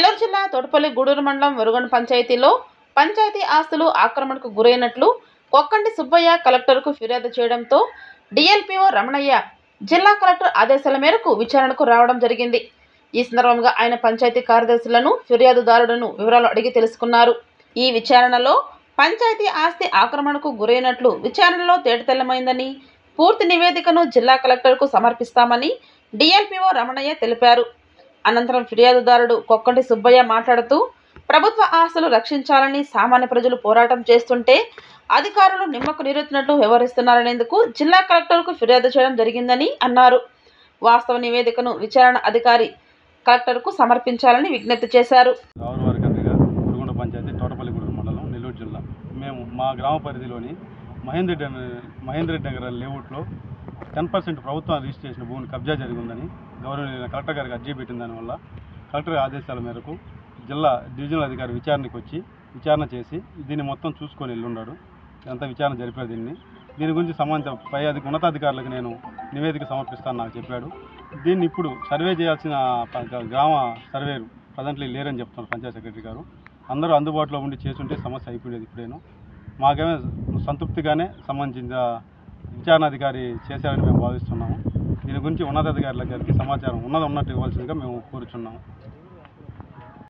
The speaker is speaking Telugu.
నెల్లూరు జిల్లా తోటపల్లి గూడూరు మండలం వరుగొండ పంచాయతీలో పంచాయతీ ఆస్తులు ఆక్రమణకు గురైనట్లు కొక్కంటి సుబ్బయ్య కలెక్టర్కు ఫిర్యాదు చేయడంతో డిఎల్పిఓ రమణయ్య జిల్లా కలెక్టర్ ఆదేశాల మేరకు విచారణకు రావడం జరిగింది. ఈ సందర్భంగా ఆయన పంచాయతీ కార్యదర్శులను, ఫిర్యాదుదారులను వివరాలు అడిగి తెలుసుకున్నారు. ఈ విచారణలో పంచాయతీ ఆస్తి ఆక్రమణకు గురైనట్లు విచారణలో తేటతెల్లమైందని, పూర్తి నివేదికను జిల్లా కలెక్టర్కు సమర్పిస్తామని డిఎల్పిఓ రమణయ్య తెలిపారు. అనంతరం ఫిర్యాదుదారుడు కొక్కంటి సుబ్బయ్య మాట్లాడుతూ, ప్రభుత్వ ఆస్తులు రక్షించాలని సామాన్య ప్రజలు పోరాటం చేస్తుంటే అధికారులు నిమ్మకు నీరెత్తినట్లు వ్యవహరిస్తున్నారనేందుకు జిల్లా కలెక్టర్కు ఫిర్యాదు చేయడం జరిగిందని అన్నారు. వాస్తవ నివేదికను విచారణ అధికారి కలెక్టర్కు సమర్పించాలని విజ్ఞప్తి చేశారు. వరుగొండ పంచాయతీ తోటపల్లి గూడూరు మండలం నెల్లూరు జిల్లా. మేము మా గ్రామ పరిధిలోని మహేంద్ర రెడ్డి నగర్ లేఅవుట్లో 10% ప్రభుత్వం రిజిస్ట్రేషన్ భూమిని కబ్జా జరిగిందని గవర్నమెంట్ కలెక్టర్ గారికి అర్జీ పెట్టిన దానివల్ల కలెక్టర్ ఆదేశాల మేరకు జిల్లా డివిజనల్ అధికారి విచారణకు వచ్చి విచారణ చేసి దీన్ని మొత్తం చూసుకొని వెళ్ళున్నాడు. అంతా విచారణ జరిపారు. దీని గురించి సంబంధిత పై ఉన్నతాధికారులకు నేను నివేదిక సమర్పిస్తాను నాకు చెప్పాడు. దీన్ని ఇప్పుడు సర్వే చేయాల్సిన గ్రామ సర్వేరు ప్రజెంట్లీ లేరని చెప్తున్నారు పంచాయత్ సెక్రటరీ గారు. అందరూ అందుబాటులో ఉండి చేస్తుంటే సమస్య అయిపోయేది. ఇప్పుడేను మాకేమో సంతృప్తిగానే సంబంధించిన విచారణాధికారి చేశారని మేము భావిస్తున్నాము. దీని గురించి ఉన్నతాధికారుల గారికి సమాచారం ఉన్నట్టు ఇవ్వాల్సిందిగా మేము కోరుచున్నాము.